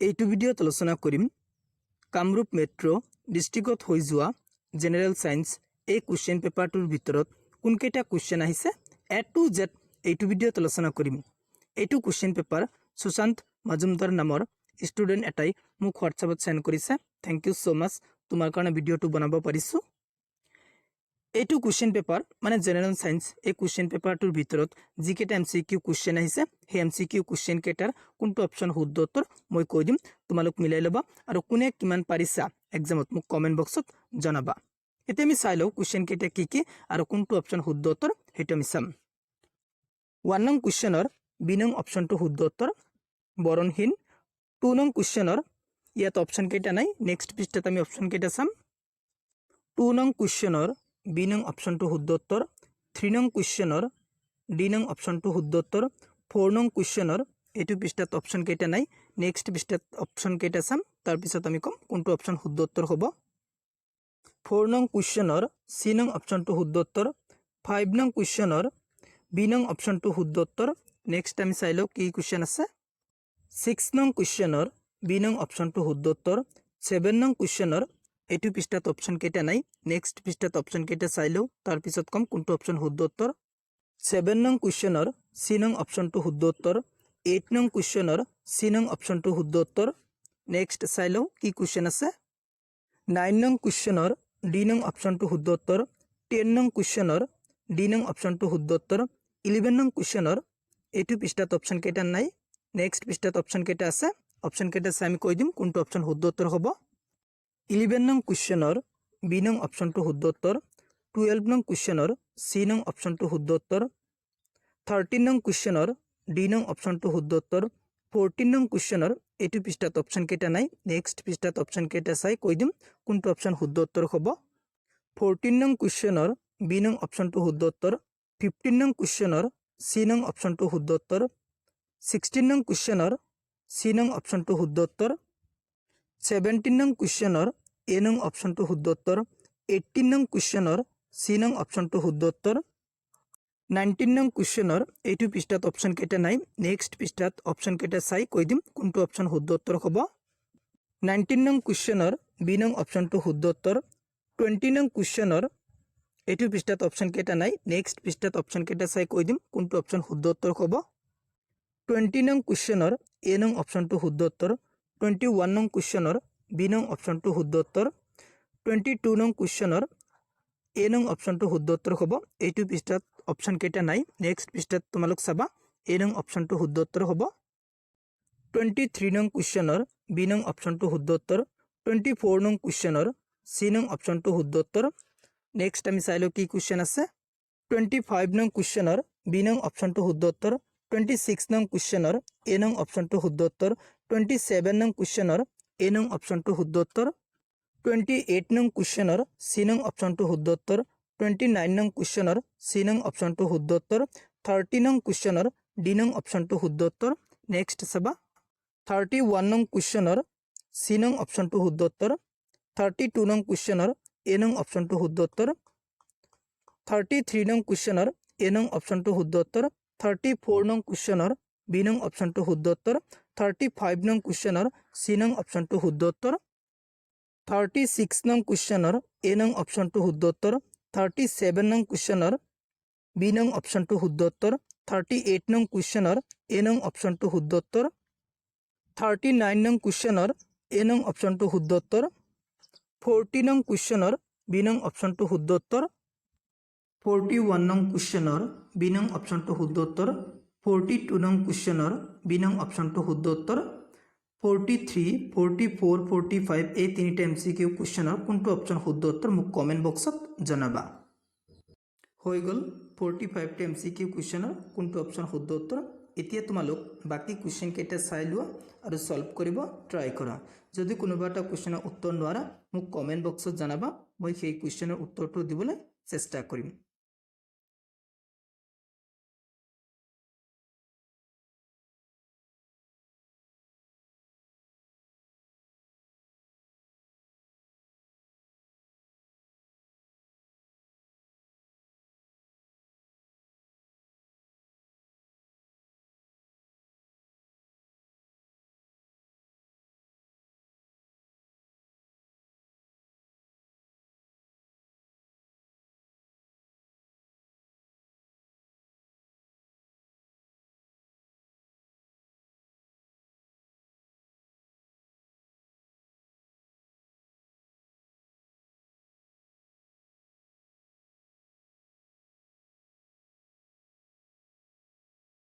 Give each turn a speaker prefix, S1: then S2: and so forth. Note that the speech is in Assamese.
S1: এইটো ভিডিঅ'ত আলোচনা কৰিম কামৰূপ মেট্ৰ' ডিষ্ট্ৰিক্টত হৈ যোৱা জেনেৰেল সায়েন্স এই কুৱেশ্যন পেপাৰটোৰ ভিতৰত কোনকেইটা কুৱেশ্যন আহিছে এ টু জেড এইটো ভিডিঅ'ত আলোচনা কৰিম। এইটো কুৱেশ্যন পেপাৰ সুশান্ত মজুমদাৰ নামৰ ষ্টুডেণ্ট এটাই মোক হোৱাটছআপত সেন্ড কৰিছে। থ্যাংক ইউ সো মাচ, তোমাৰ কাৰণে ভিডিঅ'টো বনাব পাৰিছো। এইটো কুৱেশ্যন পেপাৰ মানে জেনেৰেল সায়েন্স এই কুৱেশ্যন পেপাৰটোৰ ভিতৰত যিকেইটা MCQ কুৱেশ্যন আহিছে সেই MCQ কুৱেশ্যন কেইটাৰ কোনটো অপশ্যন শুদ্ধ উত্তৰ মই কৈ দিম, তোমালোক মিলাই ল'বা আৰু কোনে কিমান পাৰিছা এক্সামত মোক কমেন্ট বক্সত জনাবা। এতিয়া আমি চাই লওঁ কুৱেশ্যন কেইটা কি কি আৰু কোনটো অপশ্যন শুদ্ধ উত্তৰ সেইটো আমি চাম। 1 নং কুৱেশ্যনৰ বি নং অপশ্যনটো শুদ্ধ উত্তৰ বৰণহীন। 2 নং কুৱেশ্যনৰ ইয়াত অপশ্যন কেইটা নাই, নেক্সট পৃষ্ঠাত আমি অপশ্যন কেইটা চাম। 2 নং কুৱেশ্যনৰ বি নং অপশ্যনটো শুদ্ধ উত্তৰ। 3 নং কুৱেশ্যনৰ ডি নং অপশ্যনটো শুদ্ধ উত্তৰ। 4 নং কুৱেশ্যনৰ এইটো পৃষ্ঠাত অপশ্যন কেইটা নাই, নেক্সট পৃষ্ঠাত অপশ্যন কেইটা চাম, তাৰপিছত আমি কম কোনটো অপশ্যন শুদ্ধ উত্তৰ হ'ব। 4 নং কুৱেশ্যনৰ চি নং অপশ্যনটো শুদ্ধ উত্তৰ। 5 নং কুৱেশ্যনৰ বি নং অপশ্যনটো শুদ্ধ উত্তৰ। নেক্সট আমি চাই লওঁ কি কুৱেশ্যন আছে। 6 নং কুৱেশ্যনৰ বি নং অপশ্যনটো শুদ্ধ উত্তৰ। 7 নং কুৱেশ্যনৰ এইটো পৃষ্ঠাত অপশ্যন কেইটা নাই, নেক্সট পৃষ্ঠাত অপশ্যন কেইটা চাই লওঁ, তাৰপিছত কম কোনটো অপশ্যন শুদ্ধ উত্তৰ। 7 নং কুৱেশ্যনৰ চি নং অপশ্যনটো শুদ্ধ উত্তৰ। 8 নং কুৱেশ্যনৰ চি নং অপশ্যনটো শুদ্ধ উত্তৰ। নেক্সট চাই লওঁ কি কুৱেশ্যন আছে। 9 নং কুৱেশ্যনৰ ডি নং অপশ্যনটো শুদ্ধ উত্তৰ। 10 নং কুৱেশ্যনৰ ডি নং অপশ্যনটো শুদ্ধ উত্তৰ। 11 নং কুৱেশ্যনৰ এইটো পৃষ্ঠাত অপশ্যন কেইটা নাই, নেক্সট পৃষ্ঠাত অপশ্যন কেইটা আছে, অপশ্যন কেইটা চাই আমি কৈ দিম কোনটো অপশ্যন শুদ্ধ উত্তৰ হ'ব। 11 নং কুৱেশ্যনৰ বি নং অপশ্যনটো শুদ্ধ উত্তৰ। 12 নং কুৱেশ্যনৰ চি নং অপশ্যনটো শুদ্ধ উত্তৰ। 13 নং কুৱেশ্যনৰ ডি নং অপশ্যনটো শুদ্ধ উত্তৰ। 14 নং কুৱেশ্যনৰ এইটো পৃষ্ঠাত অপশ্যন কেইটা নাই, নেক্সট পৃষ্ঠাত অপশ্যন কেইটা চাই কৈ দিম কোনটো অপশ্যন শুদ্ধ উত্তৰ হ'ব। 14 নং কুৱেশ্যনৰ বি নং অপশ্যনটো শুদ্ধ উত্তৰ। 15 নং কুৱেশ্যনৰ চি নং অপশ্যনটো শুদ্ধ উত্তৰ। 16 নং কুৱেশ্যনৰ চি নং অপশ্যনটো শুদ্ধ উত্তৰ। 17 নং কুৱেশ্যনৰ এ নং অপশ্যনটো শুদ্ধ উত্তৰ। 18 নং কুৱেশ্যনৰ চি নং অপশ্যনটো শুদ্ধ উত্তৰ। 19 নং কুৱেশ্যনৰ এইটো পৃষ্ঠাত অপশ্যন কেইটা নাই, নেক্সট পৃষ্ঠাত অপশ্যন কেইটা চাই কৈ দিম কোনটো অপশ্যন শুদ্ধ উত্তৰ হ'ব। 19 নং কুৱেশ্যনৰ বি নং অপশ্যনটো শুদ্ধ উত্তৰ। 20 নং কুৱেশ্যনৰ এইটো পৃষ্ঠাত অপশ্যন কেইটা নাই, নেক্সট পৃষ্ঠাত অপশ্যন কেইটা চাই কৈ দিম কোনটো অপশ্যন শুদ্ধ উত্তৰ হ'ব। 20 নং কুৱেশ্যনৰ এ নং অপশ্যনটো শুদ্ধ উত্তৰ। 21 নং কুৱেশ্যনৰ বি নং অপশ্যনটো শুদ্ধ উত্তৰ। 22 নং কুৱেশ্যনৰ এ নং অপশ্যনটো শুদ্ধ উত্তৰ হ'ব। এইটো পৃষ্ঠাত অপশ্যন কেইটা নাই, নেক্সট পৃষ্ঠাত তোমালোক চাবা এ নং অপশ্যনটো শুদ্ধ উত্তৰ হ'ব। 23 নং কুৱেশ্যনৰ বি নং অপশ্যনটো শুদ্ধ উত্তৰ। 24 নং কুৱেশ্যনৰ চি নং অপশ্যনটো শুদ্ধ উত্তৰ। নেক্সট আমি চাই লওঁ কি কুৱেশ্যন আছে। 25 নং কুৱেশ্যনৰ বি নং অপশ্যনটো শুদ্ধ উত্তৰ। 26 নং কুৱেশ্যনৰ এ নং অপশ্যনটো শুদ্ধ উত্তৰ। 27 নং কুৱেশ্যনৰ এ নং অপশ্যনটো শুদ্ধ উত্তৰ। 28 নং কুৱেশ্যনৰ চি নং অপশ্যনটো শুদ্ধ উত্তৰ। 29 নং কুৱেশ্যনৰ চি নং অপশ্যনটো শুদ্ধ উত্তৰ। 30 নং কুৱেশ্যনৰ ডি নং অপশ্যনটো শুদ্ধ উত্তৰ। নেক্সট চাবা 31 নং কুৱেশ্যনৰ চি নং অপশ্যনটো শুদ্ধ উত্তৰ। 32 নং কুৱেশ্যনৰ এ নং অপশ্যনটো শুদ্ধ উত্তৰ। 33 নং কুৱেশ্যনৰ এ নং অপশ্যনটো শুদ্ধ উত্তৰ। 34 নং কুৱেশ্যনৰ বি নং অপশ্যনটো শুদ্ধ উত্তৰ। 35 নং কুৱেশ্যনৰ চি নং অপশ্যনটো শুদ্ধ উত্তৰ। 36 নং কুৱেশ্যনৰ এ নং অপশ্যনটো শুদ্ধ উত্তৰ। 37 নং কুৱেশ্যনৰ বি নং অপশ্যনটো শুদ্ধ উত্তৰ। 38 নং কুৱেশ্যনৰ এ নং অপশ্যনটো শুদ্ধ উত্তৰ। 39 নং কুৱেশ্যনৰ এ নং অপশ্যনটো শুদ্ধ উত্তৰ। 40 নং কুৱেশ্যনৰ বি নং অপশ্যনটো শুদ্ধ উত্তৰ। 41 নং কুৱেশ্যনৰ বি নং অপশ্যনটো শুদ্ধ উত্তৰ। 42 নং কুৱেশ্যনৰ বি নং অপশ্যনটো শুদ্ধ উত্তৰ। 43, 44, 45 এই তিনিটা MCQ কুৱেশ্যনৰ কোনটো অপশ্যন শুদ্ধ উত্তৰ মোক কমেণ্ট বক্সত জনাবা। হৈ গ'ল 45টা MCQ কুৱেশ্যনৰ কোনটো অপশ্যন শুদ্ধ উত্তৰ। এতিয়া তোমালোক বাকী কুৱেশ্যন কেইটা চাই লোৱা আৰু সলভ কৰিব ট্ৰাই কৰা। যদি কোনোবা এটা কুৱেশ্যনৰ উত্তৰ নোৱাৰা মোক কমেণ্ট বক্সত জনাবা, মই সেই কুৱেশ্যনৰ উত্তৰটো দিবলৈ চেষ্টা কৰিম।